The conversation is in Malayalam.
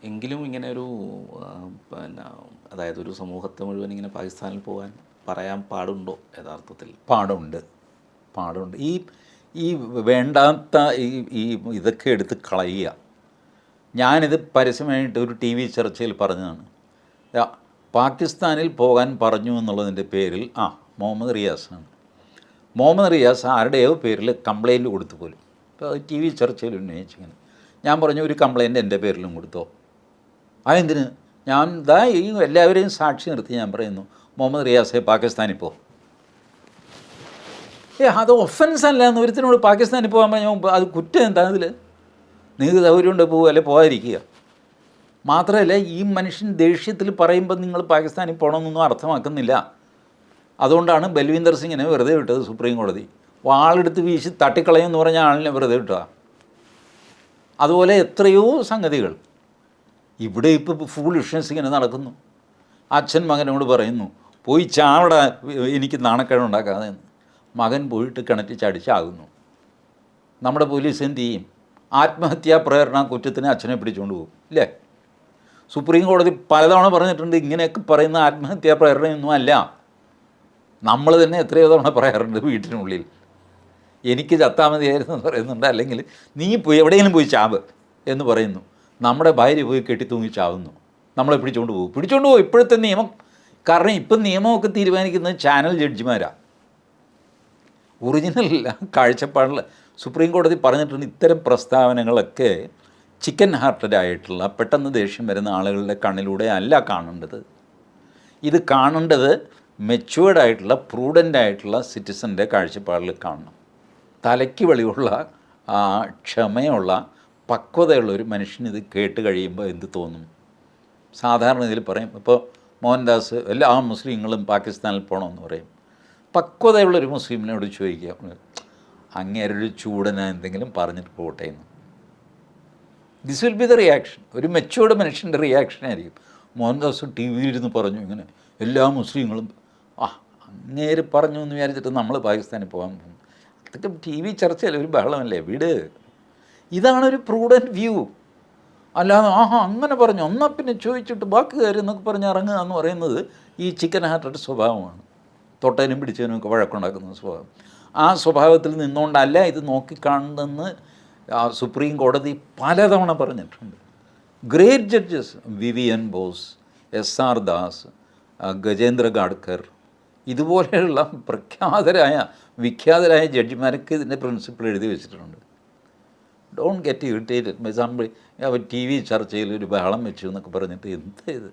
എങ്കിലും ഇങ്ങനെ ഒരു പിന്നെ അതായത് ഒരു സമൂഹത്തെ മുഴുവൻ ഇങ്ങനെ പാകിസ്ഥാനിൽ പോകാൻ പറയാൻ പാടുണ്ടോ യഥാർത്ഥത്തിൽ? പാടുണ്ട്. ഈ വേണ്ടാത്ത ഈ ഇതൊക്കെ എടുത്ത് കളയുക. ഞാനിത് പരസ്യമായിട്ട് ഒരു ടി വി ചർച്ചയിൽ പറഞ്ഞതാണ്. പാകിസ്ഥാനിൽ പോകാൻ പറഞ്ഞു എന്നുള്ളതിൻ്റെ പേരിൽ മുഹമ്മദ് റിയാസാണ്. മുഹമ്മദ് റിയാസ് ആരുടെയോ പേരിൽ കംപ്ലയിൻറ്റ് കൊടുത്തു പോലും. അപ്പോൾ അത് ടി വി ചർച്ചയിൽ ഉന്നയിച്ചിങ്ങനെ ഞാൻ പറഞ്ഞു, ഒരു കംപ്ലയിൻറ്റ് എൻ്റെ പേരിലും കൊടുത്തോ? അതെന്തിന്? ഞാൻ ഈ എല്ലാവരെയും സാക്ഷി നിർത്തി ഞാൻ പറയുന്നു, മുഹമ്മദ് റിയാസെ പാകിസ്ഥാനിൽ പോ. അത് ഒഫൻസ് അല്ല എന്ന് ഒരുത്തിനോട് പാകിസ്ഥാനിൽ പോകാൻ പറഞ്ഞാൽ അത് കുറ്റം എന്താ? അതിൽ നിങ്ങൾക്ക് സൗകര്യമുണ്ട് പോകുക, അല്ലെ പോകാതിരിക്കുക. മാത്രമല്ല, ഈ മനുഷ്യൻ ദേഷ്യത്തിൽ പറയുമ്പോൾ നിങ്ങൾ പാകിസ്ഥാനിൽ പോകണമെന്നൊന്നും അർത്ഥമാക്കുന്നില്ല. അതുകൊണ്ടാണ് ബൽവീന്ദർ സിംഗിനെ വെറുതെ വിട്ടത് സുപ്രീം കോടതി. വാളെടുത്ത് വീശി തട്ടിക്കളയുമെന്ന് പറഞ്ഞ ആളിനെ വെറുതെ വിട്ടുക. അതുപോലെ എത്രയോ സംഗതികൾ ഇവിടെ ഇപ്പോൾ ഫൂളിഷ്നസ് ഇങ്ങനെ നടക്കുന്നു. അച്ഛൻ മകനോട് പറയുന്നു, പോയി ചാവട, എനിക്ക് നാണക്കേടുണ്ടാക്കാതെ എന്ന്. മകൻ പോയിട്ട് കിണറ്റി ചാടിച്ചാകുന്നു. നമ്മുടെ പോലീസ് എന്ത് ചെയ്യും? ആത്മഹത്യാ പ്രേരണ കുറ്റത്തിന് അച്ഛനെ പിടിച്ചുകൊണ്ട് പോകും, ഇല്ലേ? സുപ്രീം കോടതി പലതവണ പറഞ്ഞിട്ടുണ്ട്, ഇങ്ങനെയൊക്കെ പറയുന്ന ആത്മഹത്യാ പ്രേരണയൊന്നും അല്ല. നമ്മൾ തന്നെ എത്രയോ തവണ പറയാറുണ്ട് വീട്ടിനുള്ളിൽ, എനിക്ക് ചത്താൽ മതിയായിരുന്നു എന്ന് പറയുന്നുണ്ട്, അല്ലെങ്കിൽ നീ പോയി എവിടെയെങ്കിലും പോയി ചാവ് എന്ന് പറയുന്നു. നമ്മുടെ ഭാര്യ പോയി കെട്ടി തൂങ്ങി ചാവുന്നു, നമ്മളെ പിടിച്ചുകൊണ്ട് പോകും. ഇപ്പോഴത്തെ നിയമം. കാരണം ഇപ്പം നിയമമൊക്കെ തീരുമാനിക്കുന്നത് ചാനൽ ജഡ്ജിമാരാണ്. ഒറിജിനൽ കാഴ്ചപ്പാടിൽ സുപ്രീം കോടതി പറഞ്ഞിട്ടുണ്ട്, ഇത്തരം പ്രസ്താവനകളൊക്കെ ചിക്കൻ ഹാർട്ടഡായിട്ടുള്ള പെട്ടെന്ന് ദേഷ്യം വരുന്ന ആളുകളുടെ കണ്ണിലൂടെ അല്ല കാണേണ്ടത്. ഇത് കാണേണ്ടത് മെച്യൂർഡായിട്ടുള്ള പ്രൂഡൻ്റായിട്ടുള്ള സിറ്റിസൻ്റെ കാഴ്ചപ്പാടിൽ കാണണം. തലയ്ക്ക് വെളിവുള്ള ക്ഷമയുള്ള പക്വതയുള്ള ഒരു മനുഷ്യന് ഇത് കേട്ട് കഴിയുമ്പോൾ എന്ത് തോന്നും? സാധാരണ ഇതിൽ പറയും, ഇപ്പോൾ മോഹൻദാസ് എല്ലാ മുസ്ലിങ്ങളും പാകിസ്ഥാനിൽ പോകണമെന്ന് പറയും. പക്വതയുള്ളൊരു മുസ്ലിമിനോട് ചോദിക്കുക, അങ്ങേരൊരു ചൂടന എന്തെങ്കിലും പറഞ്ഞിട്ട് പോകട്ടെ എന്ന്. This will be the reaction. ഒരു മെച്യൂർഡ് മനുഷ്യൻ്റെ റിയാക്ഷൻ ആയിരിക്കും. മോഹൻദാസ് ടി വിയിലിരുന്ന് പറഞ്ഞു ഇങ്ങനെ എല്ലാ മുസ്ലിങ്ങളും അങ്ങേര് പറഞ്ഞു എന്ന് വിചാരിച്ചിട്ട് നമ്മൾ പാകിസ്ഥാനിൽ പോകാൻ പോകും. അതൊക്കെ ടി വി ചർച്ചയല്ലേ, ഒരു ബഹളമല്ലേ, വീട്. ഇതാണൊരു പ്രൂഡൻറ്റ് വ്യൂ. അല്ലാതെ അങ്ങനെ പറഞ്ഞു എന്നാൽ പിന്നെ ചോദിച്ചിട്ട് ബാക്കി കാര്യം എന്നൊക്കെ പറഞ്ഞ് ഇറങ്ങുക എന്ന് പറയുന്നത് ഈ ചിക്കൻ ഹാർട്ടഡ് സ്വഭാവമാണ്. തൊട്ടതിനും പിടിച്ചതിനും ഒക്കെ വഴക്കുണ്ടാക്കുന്ന സ്വഭാവം. ആ സ്വഭാവത്തിൽ നിന്നുകൊണ്ടല്ല ഇത് നോക്കിക്കാണുന്നതെന്ന് സുപ്രീം കോടതി പലതവണ പറഞ്ഞിട്ടുണ്ട്. Great judges Vivian Bose, SR Das, Gajendragadkar, ഇതുപോലെയുള്ള വിഖ്യാതരായ ജഡ്ജിമാരൊക്കെ ഇതിൻ്റെ പ്രിൻസിപ്പിൾ എഴുതി വെച്ചിട്ടുണ്ട്. Don't get irritated by somebody. T V ചർച്ചയിൽ ഒരു ബഹളം വെച്ചു എന്നൊക്കെ പറഞ്ഞിട്ട് എന്താ ഇത്?